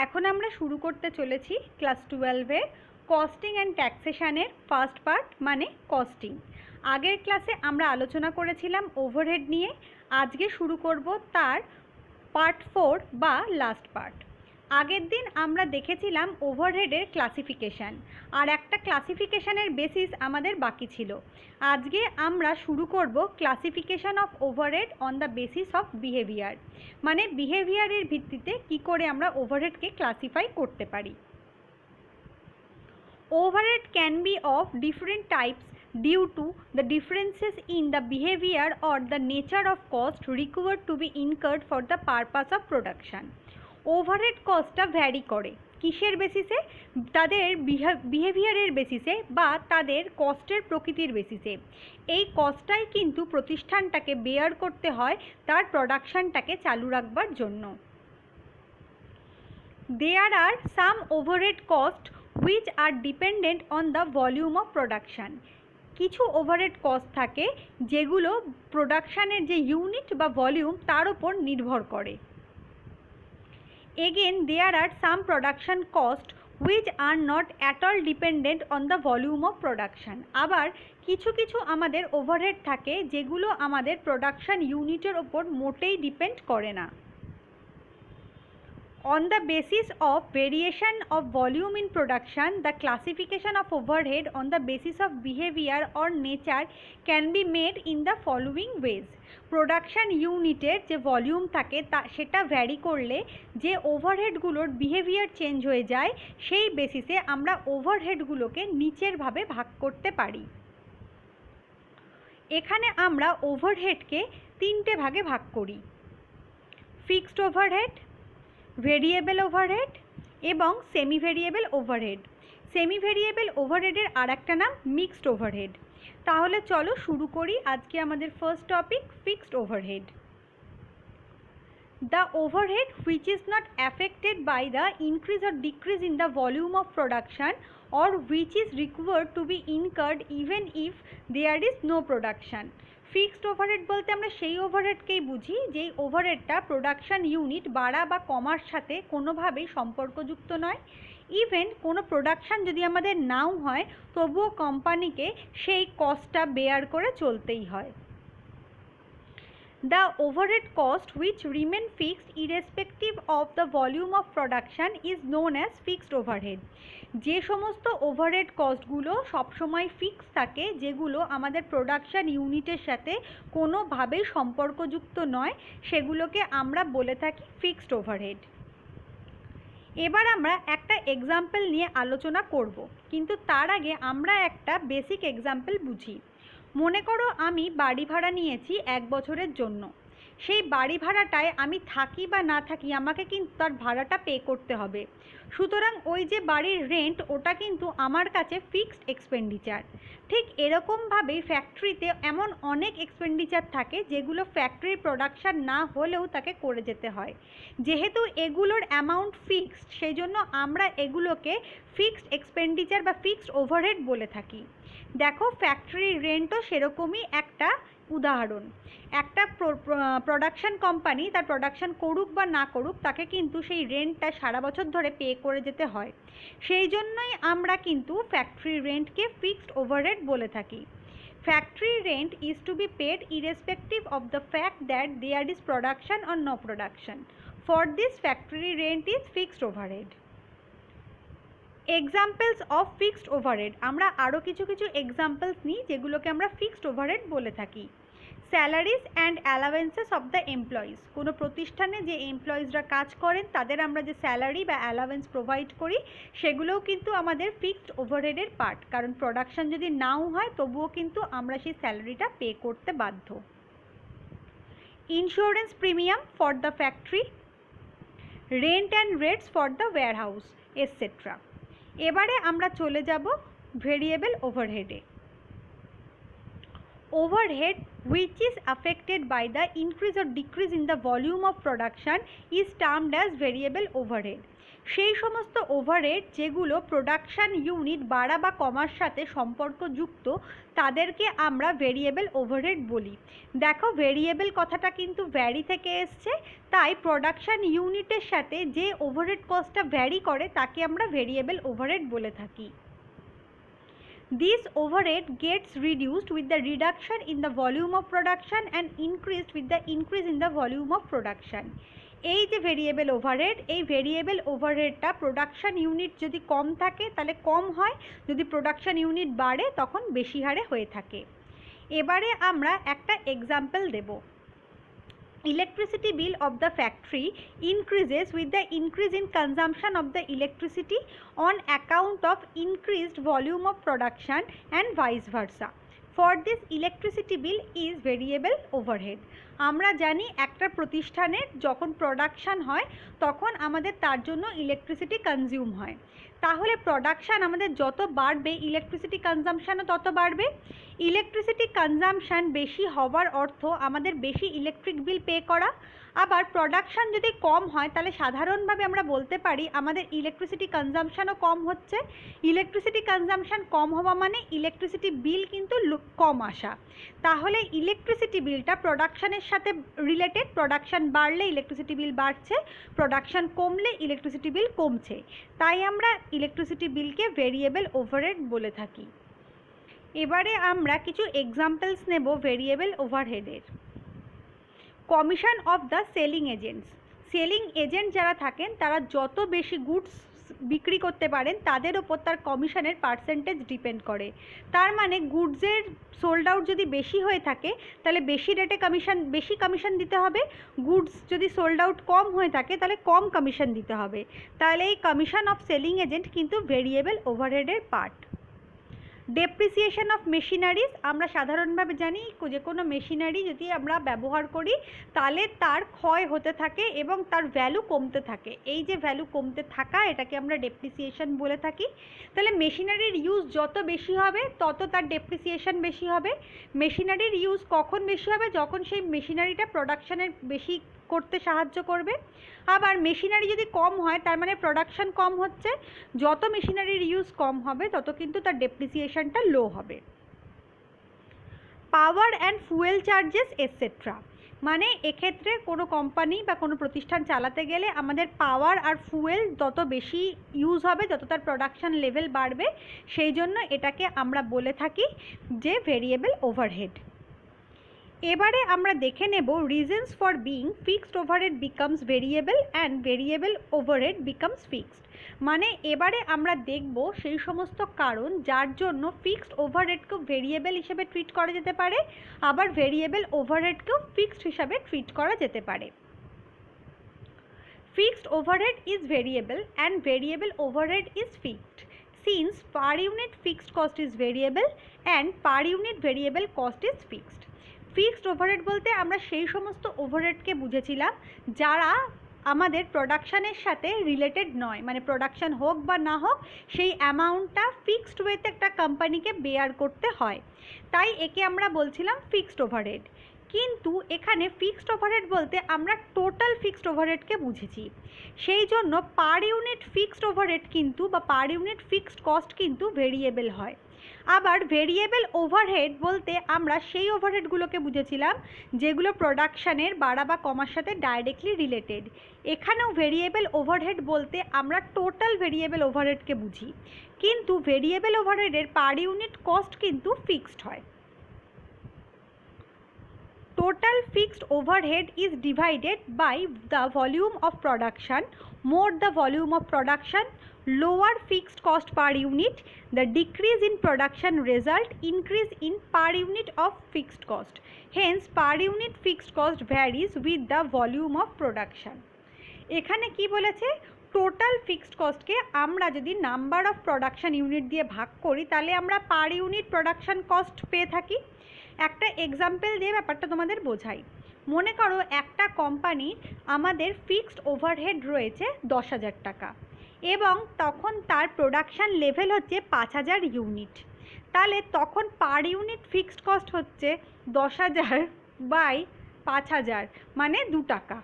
এখন আমরা শুরু করতে চলেছি ক্লাস 12-এর কস্টিং অ্যান্ড ট্যাক্সেশনের ফার্স্ট পার্ট মানে কস্টিং। আগের ক্লাসে আমরা আলোচনা করেছিলাম ওভারহেড নিয়ে। আজকে শুরু করব তার পার্ট 4 বা লাস্ট পার্ট। আগের দিন আমরা দেখেছিলাম ওভারহেডের ক্লাসিফিকেশান, আর একটা ক্লাসিফিকেশানের বেসিস আমাদের বাকি ছিল। আজকে আমরা শুরু করব classification of overhead on the basis of behaviour, মানে বিহেভিয়ারের ভিত্তিতে কি করে আমরা ওভারহেডকে ক্লাসিফাই করতে পারি। Overhead can be of different types due to the differences in the behavior or the nature of cost required to be incurred for the purpose of production. Overhead কস্টটা vary করে কিসের বেসিসে? তাদের বিহেভিয়ারের বেসিসে বা তাদের কস্টের প্রকৃতির বেসিসে। এই কস্টটাই কিন্তু প্রতিষ্ঠানটাকে বেয়ার করতে হয় তার প্রোডাকশনটাকে চালু রাখবার জন্য। There are some overhead costs which are dependent on the volume of production. কিছু ওভারহেড কস্ট থাকে যেগুলো প্রোডাকশানের যে ইউনিট বা ভলিউম তার উপর নির্ভর করে। Again, there are some production costs which are not at all dependent on the volume of production. আবার কিছু কিছু আমাদের ওভারহেড থাকে যেগুলো আমাদের প্রোডাকশন ইউনিটের ওপর মোটেই ডিপেন্ড করে না। On the basis of variation of volume in production, the classification of overhead on the basis of behavior or nature can be made in the following ways. Production ইউনিটের যে ভলিউম থাকে সেটা vary করলে যে ওভারহেডগুলোর behaviour change হয়ে যায়, সেই বেসিসে আমরা ওভারহেডগুলোকে নিচের ভাবে ভাগ করতে পারি। এখানে আমরা ওভারহেডকে তিনটে ভাগে ভাগ করি: ফিক্সড ওভারহেড, ভেরিয়েবল ওভারহেড এবং semi variable overhead. Semi variable ওভারহেডের আর একটা নাম মিক্সড ওভারহেড। তাহলে চলো শুরু করি আজকে আমাদের first topic fixed overhead. The overhead which is not affected by the increase or decrease in the volume of production or which is required to be incurred even if there is no production. Fixed overhead বলতে আমরা সেই ওভারহেডকেই বুঝি যেই ওভারহেডটা production unit বাড়া বা কমার সাথে কোনোভাবেই সম্পর্কযুক্ত নয়। ইভেন কোনো প্রোডাকশান যদি আমাদের নাও হয় তবুও কোম্পানিকে সেই কস্টটা বেয়ার করে চলতেই হয়। The overhead cost which remain fixed irrespective of the volume of production is known as fixed overhead. যে সমস্ত ওভারহেড কস্টগুলো সবসময় ফিক্স থাকে, যেগুলো আমাদের প্রোডাকশান ইউনিটের সাথে কোনোভাবেই সম্পর্কযুক্ত নয়, সেগুলোকে আমরা বলে থাকি ফিক্সড ওভারহেড। এবার আমরা একটা এক্সাম্পল নিয়ে আলোচনা করব, কিন্তু তার আগে আমরা একটা বেসিক এক্সাম্পল বুঝি। মনে করো আমি বাড়ি ভাড়া নিয়েছি 1 বছরের জন্য। সেই বাড়ি ভাড়াটায় আমি থাকি বা না থাকি আমাকে কিন্তু তার ভাড়াটা পে করতে হবে। সুতরাং ওই যে বাড়ির রেন্ট ওটা কিন্তু আমার কাছে ফিক্সড এক্সপেন্ডিচার। ঠিক এরকমভাবেই ফ্যাক্টরিতে এমন অনেক এক্সপেন্ডিচার থাকে যেগুলো ফ্যাক্টরির প্রোডাকশান না হলেও তাকে করে যেতে হয়। যেহেতু এগুলোর অ্যামাউন্ট ফিক্সড, সেই জন্য আমরা এগুলোকে ফিক্সড এক্সপেন্ডিচার বা ফিক্সড ওভারহেড বলে থাকি। দেখো, ফ্যাক্টরির রেন্টও সেরকমই একটা উদাহরণ। একটা প্রোডাকশান কোম্পানি তার প্রোডাকশান করুক বা না করুক, তাকে কিন্তু সেই রেন্টটা সারা বছর ধরে পে করে যেতে হয়। সেই জন্যই আমরা কিন্তু ফ্যাক্টরি রেন্টকে ফিক্সড ওভারহেড বলে থাকি। Factory rent is to be paid irrespective of the fact that there is production or no production. For this factory rent is fixed overhead. Examples of fixed overhead, আমরা আরও কিছু কিছু examples নিই যেগুলোকে আমরা fixed overhead বলে থাকি। Salaries and allowances of the employees, কোনো প্রতিষ্ঠানে যে এমপ্লয়িজরা কাজ করেন তাদের আমরা যে স্যালারি বা অ্যালাওয়েন্স প্রোভাইড করি, সেগুলোও কিন্তু আমাদের ফিক্সড ওভারহেডের পার্ট, কারণ প্রোডাকশান যদি নাও হয় তবুও কিন্তু আমরা সেই স্যালারিটা পে করতে বাধ্য। Insurance premium for the factory, rent and rates for the warehouse etcetera. এবারে আমরা চলে যাব variable ওভারহেডে। Overhead which is affected by the increase or decrease in the volume of production is termed as variable overhead. সেই সমস্ত overhead যেগুলো production unit বাড়া বা কমার সাথে সম্পর্কযুক্ত তাদেরকে আমরা ভেরিয়েবল ওভারহেড বলি। দেখো, ভেরিয়েবল কথাটা কিন্তু ভ্যারি থেকে এসছে, তাই প্রোডাকশান ইউনিটের সাথে যে ওভারহেড কস্টটা ভ্যারি করে তাকে আমরা ভেরিয়েবল ওভারহেড বলে থাকি। This overhead gets reduced with the reduction in the volume of production and increased with the increase in the volume of production. এই যে ভেরিয়েবল ওভারহেড, এই ভেরিয়েবল ওভারহেডটা প্রোডাকশান ইউনিট যদি কম থাকে তাহলে কম হয়, যদি প্রোডাকশান ইউনিট বাড়ে তখন বেশি হারে হয়ে থাকে। এবারে আমরা একটা এক্সাম্পল দেব। Electricity bill of the factory increases with the increase in consumption of the electricity on account of increased volume of production and vice versa. For this, electricity bill is variable overhead. আমরা জানি একটা প্রতিষ্ঠানের যখন production হয় তখন আমাদের তার জন্য ইলেকট্রিসিটি কনজিউম হয়, তাহলে প্রোডাকশান আমাদের যত বাড়বে ইলেকট্রিসিটি কনজামশানও তত বাড়বে। ইলেকট্রিসিটি কনজামশান বেশি হওয়ার অর্থ আমাদের বেশি ইলেকট্রিক বিল পে করা। আবার প্রোডাকশান যদি কম হয় তাহলে সাধারণভাবে আমরা বলতে পারি আমাদের ইলেকট্রিসিটি কনজামশানও কম হচ্ছে। ইলেকট্রিসিটি কনজামশান কম হওয়া মানে ইলেকট্রিসিটি বিল কিন্তু কম আসা। তাহলে ইলেকট্রিসিটি বিলটা প্রোডাকশানের সাথে রিলেটেড, প্রোডাকশান বাড়লে ইলেকট্রিসিটি বিল বাড়ছে, প্রোডাকশান কমলে ইলেকট্রিসিটি বিল কমছে, তাই আমরা ইলেকট্রিসিটি বিলকে ভেরিয়েবল ওভারহেড বলে থাকি। এবারে আমরা কিছু এক্সাম্পলস নেব ভেরিয়েবল ওভারহেডের। Commission of the selling agents. Selling agent যারা থাকেন তারা যত বেশি গুডস বিক্রি করতে পারেন তাদের ওপর তার কমিশনের পার্সেন্টেজ ডিপেন্ড করে। তার মানে গুডসের সোল্ড আউট যদি বেশি হয়ে থাকে তাহলে বেশি রেটে বেশি কমিশন দিতে হবে, গুডস যদি সোল্ড আউট কম হয়ে থাকে তাহলে কম কমিশন দিতে হবে। তাহলে এই কমিশন অফ সেলিং এজেন্ট কিন্তু ভেরিয়েবল ওভারহেডের পার্ট। ডেপ্রিসিয়েশন অফ মেশিনারিজ, আমরা সাধারণভাবে জানি যে কোনো মেশিনারি যদি আমরা ব্যবহার করি তাহলে তার ক্ষয় হতে থাকে এবং তার ভ্যালু কমতে থাকে। এই যে ভ্যালু কমতে থাকা এটাকে আমরা ডেপ্রিসিয়েশন বলে থাকি। তাহলে মেশিনারির ইউজ যত বেশি হবে তত তার ডেপ্রিসিয়েশন বেশি হবে। মেশিনারির ইউজ কখন বেশি হবে? যখন সেই মেশিনারিটা প্রোডাকশানের বেশি করতে সাহায্য করবে। আবার মেশিনারি যদি কম হয় তার মানে প্রোডাকশান কম হচ্ছে, যত মেশিনারির ইউজ কম হবে তত কিন্তু তার ডেপ্রিসিয়েশনটা লো হবে। Power and fuel charges etcetera, মানে এক্ষেত্রে কোনো কোম্পানি বা কোনো প্রতিষ্ঠান চালাতে গেলে আমাদের পাওয়ার আর ফুয়েল যত বেশি ইউজ হবে যত তার প্রোডাকশান লেভেল বাড়বে, সেই জন্য এটাকে আমরা বলে থাকি যে ভেরিয়েবল ওভারহেড। এবারে আমরা দেখে নেব reasons for being fixed overhead becomes variable and variable overhead becomes fixed. মানে এবারে আমরা দেখব সেই সমস্ত কারণ যার জন্য ফিক্সড ওভারহেডকেও ভেরিয়েবল হিসেবে ট্রিট করা যেতে পারে, আবার ভেরিয়েবল ওভারহেডকেও ফিক্সড হিসাবে ট্রিট করা যেতে পারে। Fixed overhead is variable and variable overhead is fixed since per unit fixed cost is variable and per unit variable cost is fixed. Fixed overhead বলতে আমরা সেই সমস্ত ওভারহেডকে বুঝেছিলাম যারা আমাদের প্রোডাকশানের সাথে রিলেটেড নয়, মানে প্রোডাকশান হোক বা না হোক সেই অ্যামাউন্টটা ফিক্সড ওয়েতে একটা কোম্পানিকে বেয়ার করতে হয়, তাই একে আমরা বলছিলাম ফিক্সড ওভারহেড। কিন্তু এখানে ফিক্সড ওভারহেড বলতে আমরা টোটাল ফিক্সড ওভারহেডকে বুঝেছি, সেই জন্য পার ইউনিট ফিক্সড ওভারহেড কিন্তু বা পার ইউনিট ফিক্সড কস্ট কিন্তু ভেরিয়েবল হয়। আবার ভেরিয়েবল ওভারহেড বলতে আমরা সেই ওভারহেডগুলোকে বুঝেছিলাম যেগুলো প্রোডাকশানের বাড়া বা কমার সাথে ডাইরেক্টলি রিলেটেড। এখানেও ভেরিয়েবল ওভারহেড বলতে আমরা টোটাল ভেরিয়েবল ওভারহেডকে বুঝি, কিন্তু ভেরিয়েবল ওভারহেডের পার ইউনিট কস্ট কিন্তু ফিক্সড হয়। Total fixed overhead is divided by the volume of production. More the volume of production, lower fixed cost per unit. The decrease in production result increase in per unit of fixed cost. Hence, per unit fixed cost varies with the volume of production. এখানে কি বলেছে? Total fixed কস্টকে আমরা যদি number of production unit দিয়ে ভাগ করি তাহলে আমরা পার ইউনিট প্রোডাকশান কস্ট পেয়ে থাকি। একটা এক্সাম্পল দিয়ে ব্যাপারটা তোমাদের বোঝাই। মনে করো একটা কোম্পানির আমাদের ফিক্সড ওভারহেড রয়েছে 10,000 টাকা এবং তখন তার প্রোডাকশান লেভেল হচ্ছে 5,000 ইউনিট, তাহলে তখন পার ইউনিট ফিক্সড কস্ট হচ্ছে 10,000 বাই 5,000 মানে 2 টাকা।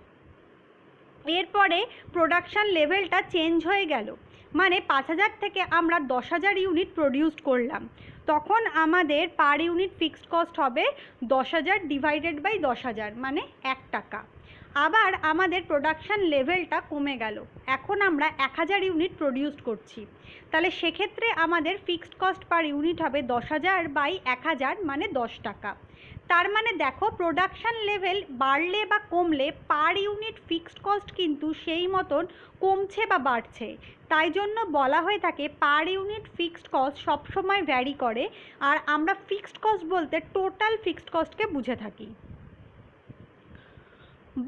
এরপরে প্রোডাকশান লেভেলটা চেঞ্জ হয়ে গেল, মানে 5000 থেকে আমরা 10,000 ইউনিট প্রডিউসড করলাম, তখন আমাদের পার ইউনিট ফিক্সড কস্ট হবে 10,000 ডিভাইডেড বাই 10,000 মানে 1 টাকা। আবার আমাদের প্রোডাকশান লেভেলটা কমে গেল, এখন আমরা 1000 ইউনিট প্রডিউসড করছি, তাহলে সেক্ষেত্রে আমাদের ফিক্সড কস্ট পার ইউনিট হবে 10,000 বাই 1000 মানে 10 টাকা। তার মানে দেখো প্রোডাকশান লেভেল বাড়লে বা কমলে পার ইউনিট ফিক্সড কস্ট কিন্তু সেই মতন কমছে বা বাড়ছে, তাই জন্য বলা হয়ে থাকে পার ইউনিট ফিক্সড কস্ট সবসময় ভ্যারি করে, আর আমরা ফিক্সড কস্ট বলতে টোটাল ফিক্সড কস্টকে বুঝে থাকি।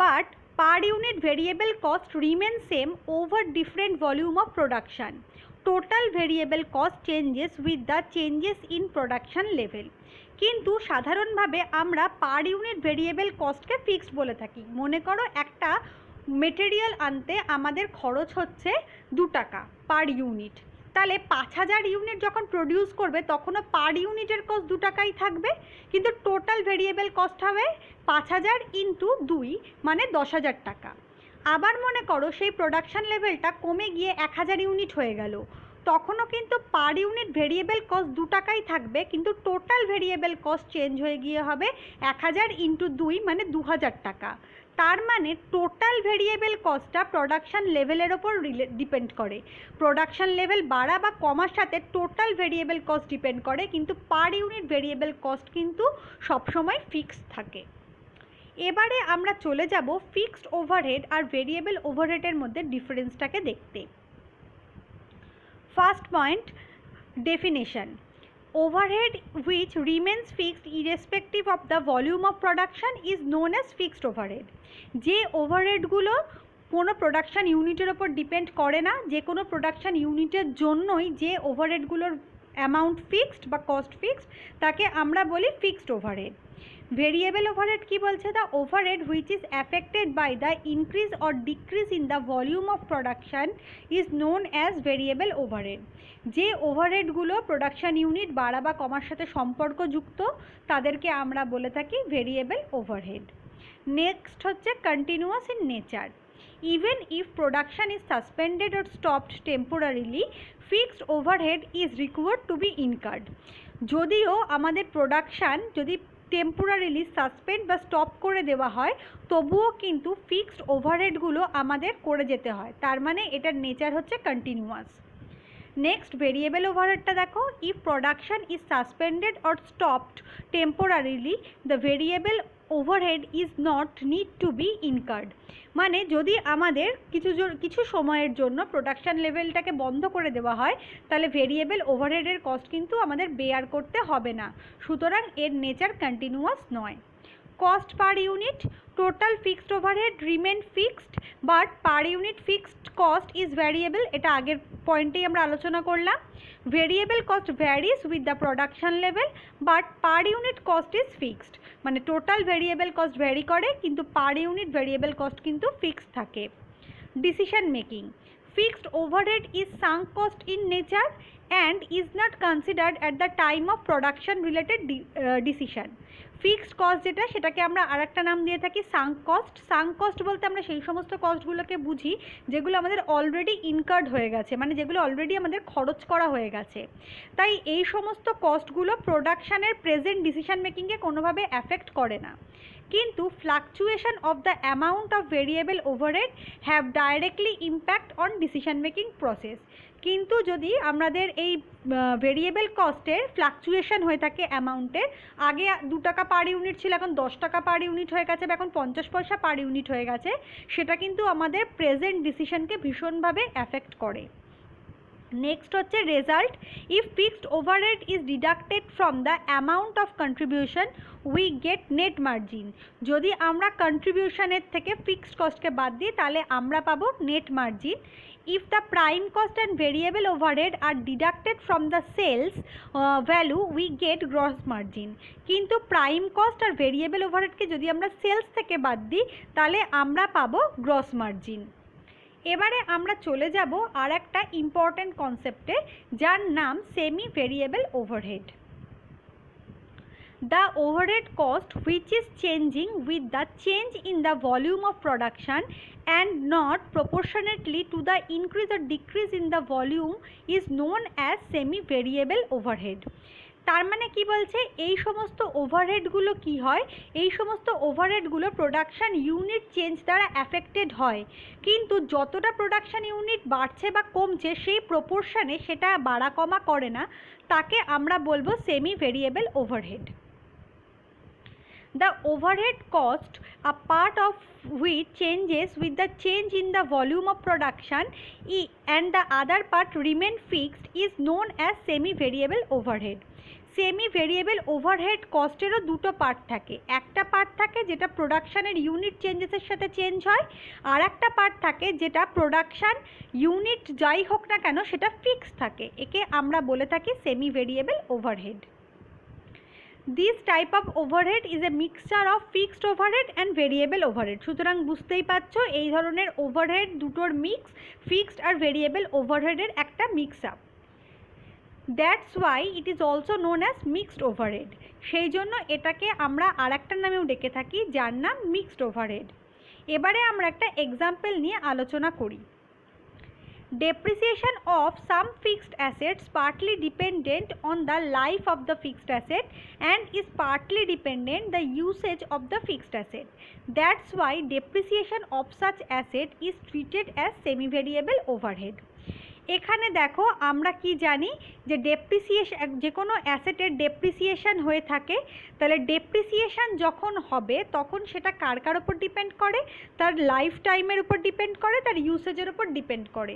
But per unit variable cost remain same over different volume of production. Total variable cost changes with the changes in production level. কিন্তু সাধারণভাবে আমরা per unit variable কস্টকে fixed বলে থাকি। মনে করো একটা মেটেরিয়াল আনতে আমাদের খরচ হচ্ছে 2 টাকা পার ইউনিট, তাহলে 5000 ইউনিট যখন প্রডিউস করবে তখনও পার ইউনিটের কস্ট 2 টাকাই থাকবে, কিন্তু টোটাল ভেরিয়েবল কস্ট হবে 5000 ইন্টু 2 মানে 10,000 টাকা। আবার মনে করো সেই প্রোডাকশান লেভেলটা কমে গিয়ে 1000 ইউনিট হয়ে গেল, তখনও কিন্তু পার ইউনিট ভেরিয়েবল কস্ট 2 টাকাই থাকবে, কিন্তু টোটাল ভেরিয়েবল কস্ট চেঞ্জ হয়ে গিয়ে হবে 1000 ইন্টু 2 মানে 2000 টাকা। তার মানে টোটাল ভেরিয়েবল কস্টটা প্রোডাকশান লেভেলের ওপর ডিপেন্ড করে। প্রোডাকশান লেভেল বাড়া বা কমার সাথে টোটাল ভেরিয়েবল কস্ট ডিপেন্ড করে, কিন্তু পার ইউনিট ভেরিয়েবল কস্ট কিন্তু সবসময় ফিক্সড থাকে। এবারে আমরা চলে যাব ফিক্সড ওভারহেড আর ভেরিয়েবল ওভারহেডের মধ্যে ডিফারেন্সটাকে দেখতে। First point, definition. Overhead which remains fixed irrespective of the volume of production is known as fixed overhead. যে ওভারহেডগুলো কোনো প্রোডাকশান ইউনিটের ওপর ডিপেন্ড করে না, যে কোনো প্রোডাকশান ইউনিটের জন্যই যে ওভারহেডগুলোর অ্যামাউন্ট ফিক্সড বা কস্ট ফিক্সড, তাকে আমরা বলি ফিক্সড ওভারহেড। ভেরিয়েবল ওভারহেড কি বলছে? The overhead which is affected by the increase or decrease in the volume of production is known as variable overhead. যে ওভারহেডগুলো প্রোডাকশান ইউনিট বাড়া বা কমার সাথে সম্পর্কযুক্ত তাদেরকে আমরা বলে থাকি ভেরিয়েবল ওভারহেড। নেক্সট হচ্ছে continuous in nature. Even if production is suspended or stopped temporarily, fixed overhead is required to be incurred. যদিও আমাদের প্রোডাকশান যদি টেম্পোরারিলি সাসপেন্ড বা স্টপ করে দেওয়া হয়, তবুও কিন্তু ফিক্সড ওভারহেডগুলো আমাদের করে যেতে হয়, তার মানে এটার নেচার হচ্ছে কন্টিনিউয়াস। নেক্সট ভেরিয়েবল ওভারহেডটা দেখো, if production is suspended or stopped temporarily the variable overhead is not need to be incurred. মানে যদি আমাদের কিছু সময়ের জন্য প্রোডাকশান লেভেলটাকে বন্ধ করে দেওয়া হয়, তাহলে ভেরিয়েবল ওভারহেডের কস্ট কিন্তু আমাদের বেয়ার করতে হবে না, সুতরাং এর নেচার কন্টিনিউয়াস নয়। Cost per unit, total fixed overhead remain fixed but per unit fixed cost is variable. এটা আগের পয়েন্টেই আমরা আলোচনা করলাম। Variable cost varies with the production level but per unit cost is fixed. মানে টোটাল ভেরিয়েবল কস্ট ভ্যারি করে, কিন্তু per unit variable cost কিন্তু fixed থাকে। Decision making, fixed overhead is sunk cost in nature and is not considered at the time of production related decision. Fixed cost যেটা, সেটাকে আমরা আরেকটা নাম দিয়ে থাকি সাঙ্ক কস্ট। সাঙ্ক কস্ট বলতে আমরা সেই সমস্ত কস্টগুলোকে বুঝি যেগুলো আমাদের অলরেডি ইনকার্ড হয়ে গেছে, মানে যেগুলো অলরেডি আমাদের খরচ করা হয়ে গেছে। তাই এই সমস্ত কস্টগুলো প্রোডাকশানের প্রেজেন্ট ডিসিশন মেকিংয়ে কোনোভাবে অ্যাফেক্ট করে না। কিন্তু fluctuation of the amount of variable overhead have directly impact on decision making process. কিন্তু যদি আমাদের এই ভেরিয়েবল কস্টের ফ্লাকচুয়েশন হয়ে থাকে অ্যামাউন্টের, আগে 2 টাকা পার ইউনিট ছিল, এখন 10 টাকা পার ইউনিট হয়ে গেছে, বা এখন 50 পয়সা পার ইউনিট হয়ে গেছে, সেটা কিন্তু আমাদের প্রেজেন্ট ডিসিশনকে ভীষণভাবে অ্যাফেক্ট করে। নেক্সট হচ্ছে result. If fixed overhead is deducted from the amount of contribution we get net margin. যদি আমরা কন্ট্রিবিউশনের থেকে ফিক্সড কস্টকে বাদ দিই তাহলে আমরা পাবো net margin. If the prime cost and variable overhead are deducted from the sales value, we get gross margin. কিন্তু prime cost আর variable ওভারহেডকে যদি আমরা সেলস থেকে বাদ দিই তাহলে আমরা পাবো গ্রস মার্জিন। এবারে আমরা চলে যাব আর একটা ইম্পর্ট্যান্ট কনসেপ্টে, যার নাম semi variable overhead. The overhead cost which is changing with the change in the volume of production and not proportionately to the increase or decrease in the volume is known as semi variable overhead. তার মানে কি বলছে, এই সমস্ত ওভারহেডগুলো কি হয়, এই সমস্ত ওভারহেডগুলো প্রোডাকশান ইউনিট চেঞ্জ দ্বারা অ্যাফেক্টেড হয়, কিন্তু যতটা প্রোডাকশান ইউনিট বাড়ছে বা কমছে সেই প্রপোর্শনে সেটা বাড়া কমা করে না, তাকে আমরা বলবো semi variable overhead. The overhead cost, a part of which changes with the change in the volume of production and the other part remain fixed, is known as semi variable overhead. Semi variable overhead কস্টেরও দুটো part থাকে, একটা part থাকে যেটা প্রোডাকশানের unit চেঞ্জেসের সাথে change হয়, আর একটা part থাকে যেটা প্রোডাকশান ইউনিট যাই হোক না কেন সেটা ফিক্স থাকে, একে আমরা বলে থাকি semi variable overhead. This type of overhead is a mixture of fixed overhead and variable overhead. সুতরাং বুঝতেই পারছো এই ধরনের ওভারহেড দুটোর মিক্স, ফিক্সড আর ভেরিয়েবল ওভারহেডের একটা mix up. That's why it is also known as mixed overhead. সেই জন্য এটাকে আমরা আর একটা নামেও ডেকে থাকি যার নাম মিক্সড ওভারহেড। এবারে আমরা একটা এক্সাম্পল নিয়ে আলোচনা করি। Depreciation of some fixed assets partly dependent on the life of the fixed asset and is partly dependent the usage of the fixed asset. That's why depreciation of such asset is treated as semi-variable overhead. এখানে দেখো আমরা কি জানি যে depreciation, যে কোনো অ্যাসেটের depreciation হয়ে থাকে, তাহলে ডেপ্রিসিয়েশন যখন হবে তখন সেটা কার কার উপর ডিপেন্ড করে, তার লাইফ টাইমের উপর ডিপেন্ড করে, তার ইউসেজের উপর ডিপেন্ড করে।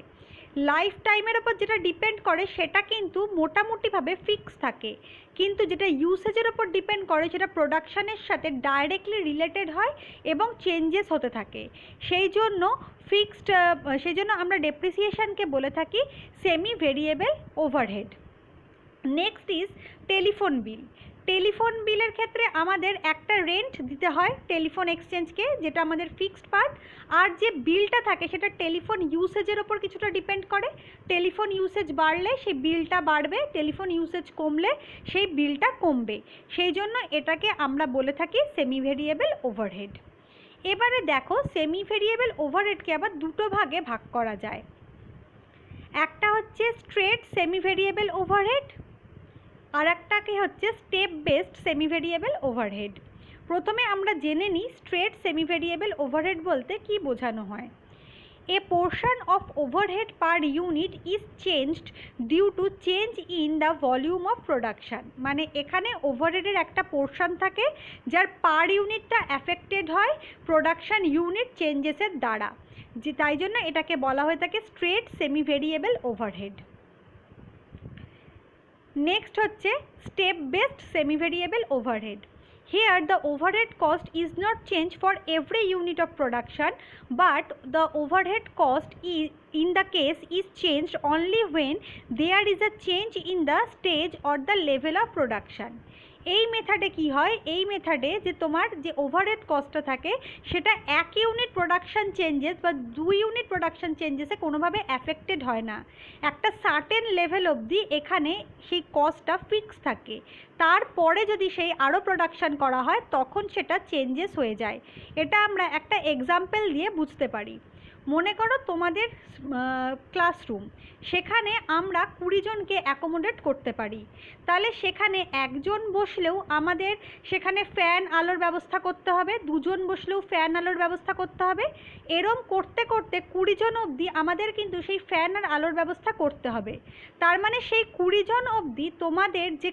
লাইফ টাইমের ওপর যেটা ডিপেন্ড করে সেটা কিন্তু মোটামুটিভাবে ফিক্স থাকে, কিন্তু যেটা ইউসেজের ওপর ডিপেন্ড করে সেটা প্রোডাকশানের সাথে ডাইরেক্টলি রিলেটেড হয় এবং চেঞ্জেস হতে থাকে। সেই জন্য আমরা ডেপ্রিসিয়েশনকে বলে থাকি semi variable overhead. Next is telephone bill. Telephone বিলের ক্ষেত্রে আমাদের একটা রেন্ট দিতে হয় টেলিফোন এক্সচেঞ্জকে, যেটা আমাদের ফিক্সড পার্ট, আর যে বিলটা থাকে সেটা টেলিফোন ইউসেজের ওপর কিছুটা ডিপেন্ড করে। টেলিফোন ইউসেজ বাড়লে সেই বিলটা বাড়বে, টেলিফোন ইউসেজ কমলে সেই বিলটা কমবে, সেই জন্য এটাকে আমরা বলে থাকি সেমি ভেরিয়েবল ওভারহেড। এবারে দেখো সেমি ভেরিয়েবল ওভারহেডকে আবার দুটো ভাগে ভাগ করা যায়। একটা হচ্ছে স্ট্রেট সেমি ভেরিয়েবল ওভারহেড, আর একটাকে হচ্ছে step based semi variable overhead. প্রথমে আমরা জেনে নিই স্ট্রেট সেমি ভেরিয়েবল ওভারহেড বলতে কি বোঝানো হয়। A portion of overhead per unit is changed due to change in the volume of production. মানে এখানে ওভারহেডের একটা পোর্শন থাকে যার পার ইউনিটটা অ্যাফেক্টেড হয় প্রোডাকশান ইউনিট চেঞ্জেসের দ্বারা, যে তাই জন্য এটাকে বলা হয়ে থাকে straight semi variable overhead. Next হচ্ছে step based semi variable overhead. Here the overhead cost is not changed for every unit of production, but the overhead cost in the case is changed only when there is a change in the stage or the level of production. এই মেথডে কি হয়, এই মেথডে যে তোমার যে overhead কস্টটা থাকে সেটা এক ইউনিট প্রোডাকশান চেঞ্জেস বা 2 ইউনিট প্রোডাকশান চেঞ্জেসে কোনোভাবে অ্যাফেক্টেড হয় না। একটা সার্টেন লেভেল অবধি এখানে সেই কস্টটা ফিক্স থাকে, তারপরে যদি সেই আরও প্রোডাকশান করা হয় তখন সেটা চেঞ্জেস হয়ে যায়। এটা আমরা একটা এক্সাম্পল দিয়ে বুঝতে পারি। মনে করো তোমাদের ক্লাসরুম, সেখানে আমরা 20 জনকে অ্যাকোমোডেট করতে পারি, তাহলে সেখানে একজন বসলেও আমাদের সেখানে ফ্যান আলোর ব্যবস্থা করতে হবে, 2 জন বসলেও ফ্যান আলোর ব্যবস্থা করতে হবে। এরম করতে করতে 20 জন অবধি আমাদের কিন্তু সেই ফ্যান আর আলোর ব্যবস্থা করতে হবে। তার মানে সেই 20 জন অবধি তোমাদের যে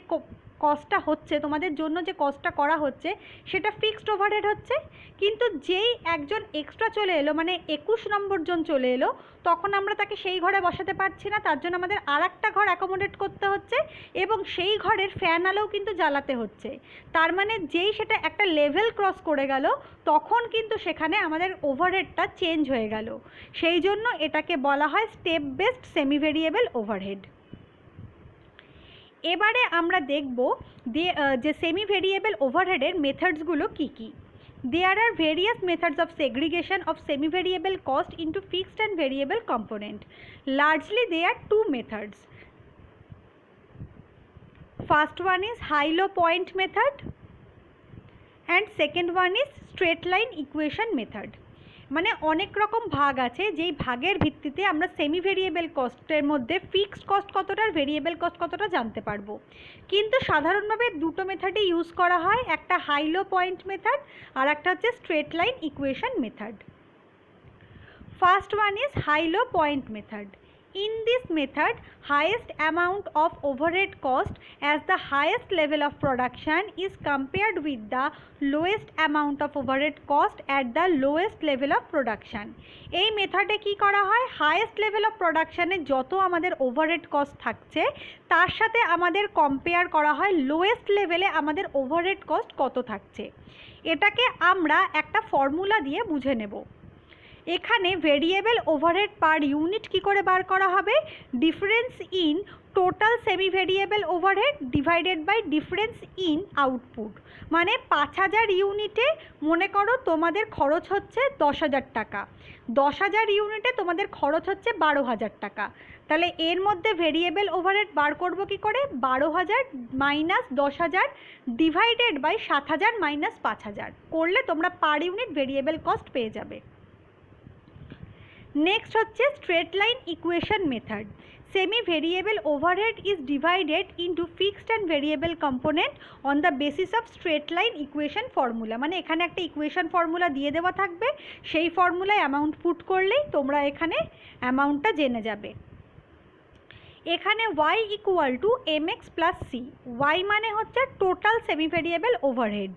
কস্টটা হচ্ছে, তোমাদের জন্য যে কস্টটা করা হচ্ছে সেটা ফিক্সড ওভারহেড হচ্ছে। কিন্তু যেই একজন এক্সট্রা চলে এলো, মানে 21 নম্বর জন চলে এলো, তখন আমরা তাকে সেই ঘরে বসাতে পারছি না, তার জন্য আমাদের আর একটা ঘর অ্যাকোমোডেট করতে হচ্ছে এবং সেই ঘরের ফ্যান আলোও কিন্তু জ্বালাতে হচ্ছে। তার মানে যেই সেটা একটা লেভেল ক্রস করে গেল তখন কিন্তু সেখানে আমাদের ওভারহেডটা চেঞ্জ হয়ে গেল। সেই জন্য এটাকে বলা হয় step based semi variable overhead. এবারে আমরা দেখব যে সেমি ভেরিয়েবল ওভারহেডের মেথডসগুলো কী কী। There are various methods of segregation of semi-variable cost into fixed and variable component. Largely there are 2 methods. First one is high-low point method and second one is straight line equation method. মানে অনেক রকম ভাগ আছে, যেই ভাগের ভিত্তিতে আমরা semi variable কস্টের মধ্যে ফিক্সড কস্ট কতটা আর ভেরিয়েবল কস্ট কতটা জানতে পারবো। কিন্তু সাধারণভাবে দুটো মেথডই ইউজ করা হয়, একটা হাই লো পয়েন্ট মেথড আর একটা হচ্ছে straight line equation method. First one is high-low point method. In this method, highest amount of overhead cost as the highest level of production is compared with the lowest amount of overhead cost at the lowest level of production. এই মেথডে কি করা হয়, highest level of প্রোডাকশানে যত আমাদের overhead cost থাকছে তার সাথে আমাদের কম্পেয়ার করা হয় লোয়েস্ট লেভেলে আমাদের ওভারহেড কস্ট কত থাকছে। এটাকে আমরা একটা ফর্মুলা দিয়ে বুঝে নেব। এখানে ভেরিয়েবল ওভারহেড পার ইউনিট কি করে বার করা হবে, difference in total semi variable overhead divided by difference in output. মানে 5000 ইউনিটে মনে করো তোমাদের খরচ হচ্ছে 10,000 টাকা, 10,000 ইউনিটে তোমাদের খরচ হচ্ছে 12,000 টাকা। তাহলে এর মধ্যে ভেরিয়েবল ওভারহেড বার করব কি করে, 12,000 মাইনাস 10,000 ডিভাইডেড বাই 7,000 মাইনাস 5,000 করলে তোমরা পার ইউনিট ভেরিয়েবল কস্ট পেয়ে যাবে। নেক্সট হচ্ছে straight line equation method. Semi variable overhead is divided into fixed and variable component on the basis of straight line equation formula. মানে এখানে একটা equation formula দিয়ে দেওয়া থাকবে, সেই ফর্মুলায় অ্যামাউন্ট পুট করলেই তোমরা এখানে অ্যামাউন্টটা জেনে যাবে। এখানে y equal to mx plus c। y মানে হচ্ছে total semi variable overhead,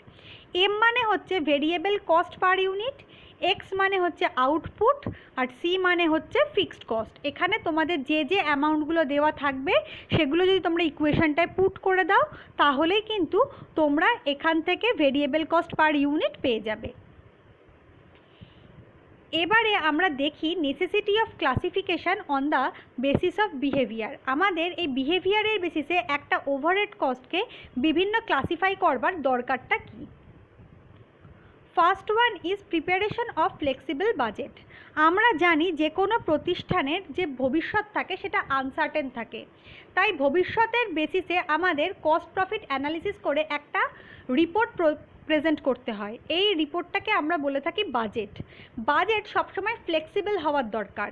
m মানে হচ্ছে variable cost per unit, x মানে হচ্ছে আউটপুট আর c মানে হচ্ছে ফিক্সড কস্ট। এখানে তোমাদের যে যে অ্যামাউন্টগুলো দেওয়া থাকবে সেগুলো যদি তোমরা ইকুয়েশনটায় পুট করে দাও তাহলেই কিন্তু তোমরা এখান থেকে ভেরিয়েবল কস্ট পার ইউনিট পেয়ে যাবে। এবারে আমরা দেখি necessity of classification on the basis of behaviour. আমাদের এই বিহেভিয়ারের বেসিসে একটা ওভারহেড কস্টকে বিভিন্ন ক্লাসিফাই করবার দরকারটা কী। First one is preparation of flexible budget. আমরা জানি যে কোনো প্রতিষ্ঠানের যে ভবিষ্যৎ থাকে সেটা আনসার্টেন থাকে, তাই ভবিষ্যতের বেসিসে আমাদের কস্ট প্রফিট অ্যানালিসিস করে একটা রিপোর্ট প্রেজেন্ট করতে হয়। এই রিপোর্টটাকে আমরা বলে থাকি বাজেট। বাজেট সবসময় ফ্লেক্সিবল হওয়ার দরকার,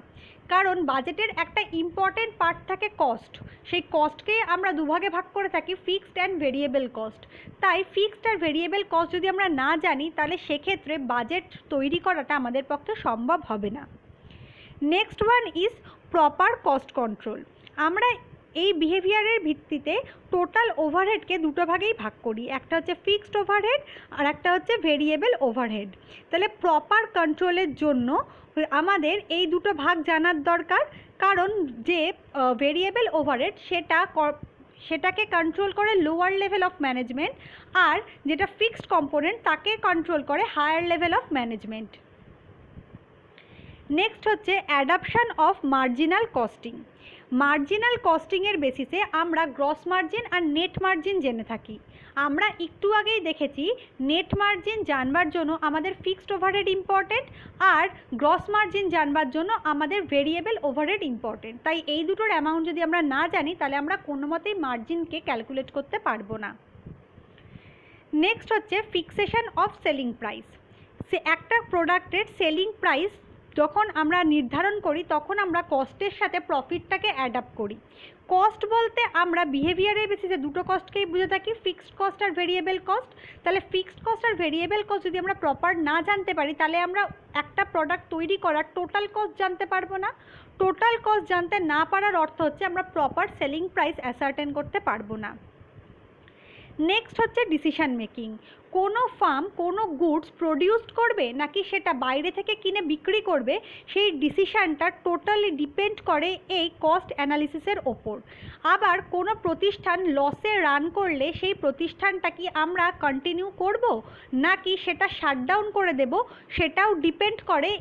কারণ বাজেটের একটা ইম্পর্টেন্ট পার্ট থাকে কস্ট। সেই কস্টকে আমরা দুভাগে ভাগ করে থাকি, ফিক্সড অ্যান্ড ভেরিয়েবল কস্ট। তাই ফিক্সড আর ভেরিয়েবল কস্ট যদি আমরা না জানি তাহলে সেক্ষেত্রে বাজেট তৈরি করাটা আমাদের পক্ষে সম্ভব হবে না। Next one is proper cost control. আমরা এই বিহেভিয়ারের ভিত্তিতে টোটাল ওভারহেডকে দুটো ভাগেই ভাগ করি, একটা হচ্ছে ফিক্সড ওভারহেড আর একটা হচ্ছে ভেরিয়েবল ওভারহেড। তাহলে প্রপার কন্ট্রোলের জন্য আমাদের এই দুটো ভাগ জানার দরকার, কারণ যে ভেরিয়েবল ওভারহেড সেটাকে কন্ট্রোল করে লোয়ার লেভেল অফ ম্যানেজমেন্ট, আর যেটা ফিক্সড কম্পোনেন্ট তাকে কন্ট্রোল করে higher level of management. Next হচ্ছে adoption of marginal costing. Marginal কস্টিংয়ের বেসিসে আমরা গ্রস মার্জিন আর নেট মার্জিন জেনে থাকি। আমরা একটু আগেই দেখেছি নেট মার্জিন জানবার জন্য আমাদের ফিক্সড ওভারহেড ইম্পর্টেন্ট আর গ্রস মার্জিন জানবার জন্য আমাদের ভেরিয়েবল ওভারহেড ইম্পর্টেন্ট। তাই এই দুটোর অ্যামাউন্ট যদি আমরা না জানি তাহলে আমরা কোনো মতেই মার্জিনকে ক্যালকুলেট করতে পারবো না। নেক্সট হচ্ছে ফিক্সেশন অফ সেলিং প্রাইস। একটা প্রোডাক্টের সেলিং প্রাইস যখন আমরা নির্ধারণ করি তখন আমরা কস্টের সাথে প্রফিটটাকে অ্যাডাপ্ট করি। কস্ট বলতে আমরা বিহেভিয়ারের বেসিসে দুটো কস্টকেই বুঝে থাকি, ফিক্সড কস্ট আর ভেরিয়েবল কস্ট। তাহলে ফিক্সড কস্ট আর ভেরিয়েবল কস্ট যদি আমরা প্রপার না জানতে পারি তাহলে আমরা একটা প্রোডাক্ট তৈরি করার টোটাল কস্ট জানতে পারবো না। টোটাল কস্ট জানতে না পারার অর্থ হচ্ছে আমরা প্রপার সেলিং প্রাইস অ্যাসার্টেন করতে পারবো না। নেক্সট হচ্ছে ডিসিশন মেকিং। কোনো ফার্ম কোনো গুডস প্রডিউস করবে নাকি সেটা বাইরে থেকে কিনে বিক্রি করবে, সেই ডিসিশানটা টোটালি ডিপেন্ড করে এই কস্ট অ্যানালিসিসের ওপর। আবার কোনো প্রতিষ্ঠান লসে রান করলে সেই প্রতিষ্ঠানটা কি আমরা কন্টিনিউ করব নাকি সেটা শাটডাউন করে দেব, সেটাও ডিপেন্ড করে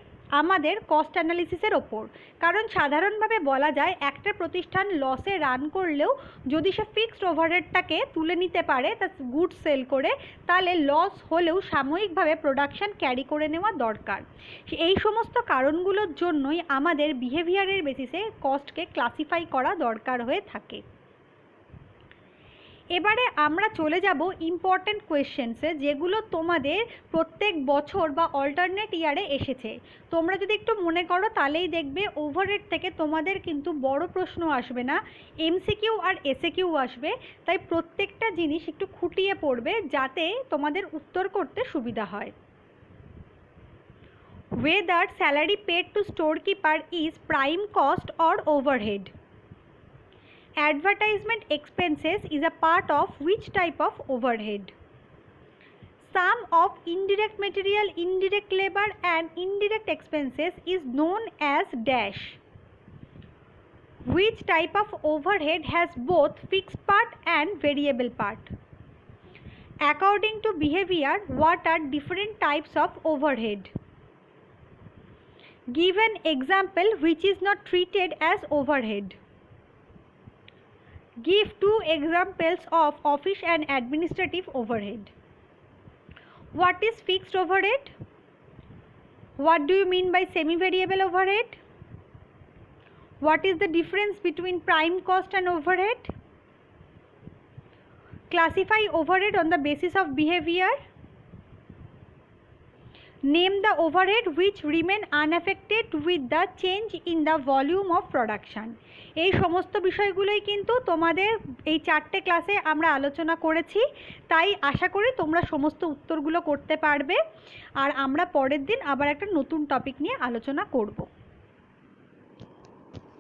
আমাদের কস্ট অ্যানালিসিসের ওপর। কারণ সাধারণভাবে বলা যায় একটা প্রতিষ্ঠান লসে রান করলেও যদি সে ফিক্সড ওভারহেডটাকে তুলে নিতে পারে তা গুডস সেল করে, তাহলে লস হলেও সাময়িকভাবে প্রোডাকশান ক্যারি করে নেওয়া দরকার। এই সমস্ত কারণগুলোর জন্যই আমাদের বিহেভিয়ারের বেসিসে কস্টকে ক্লাসিফাই করা দরকার হয়ে থাকে। এবারে আমরা চলে যাব ইম্পর্ট্যান্ট কোয়েশ্চেন্সে, যেগুলো তোমাদের প্রত্যেক বছর বা অল্টারনেট ইয়ারে এসেছে। তোমরা যদি একটু মনে করো তাহলেই দেখবে ওভারহেড থেকে তোমাদের কিন্তু বড় প্রশ্ন আসবে না, এমসিকিউ আর এসএকিউ আসবে। তাই প্রত্যেকটা জিনিস একটু খুঁটিয়ে পড়বে যাতে তোমাদের উত্তর করতে সুবিধা হয়। Whether salary paid to storekeeper is prime cost or overhead? Advertisement expenses is a part of which type of overhead? Sum of indirect material, indirect labor and indirect expenses is known as dash. Which type of overhead has both fixed part and variable part? According to behavior, what are different types of overhead? Give an example which is not treated as overhead. Give 2 examples of office and administrative overhead. What is fixed overhead? What do you mean by semi-variable overhead? What is the difference between prime cost and overhead? Classify overhead on the basis of behavior. Name the overhead which remain unaffected with the change in the volume of production. এই সমস্ত বিষয়গুলোই কিন্তু তোমাদের এই 4টে ক্লাসে আমরা আলোচনা করেছি, তাই আশা করি তোমরা সমস্ত উত্তরগুলো করতে পারবে। আর আমরা পরের দিন আবার একটা নতুন টপিক নিয়ে আলোচনা করব।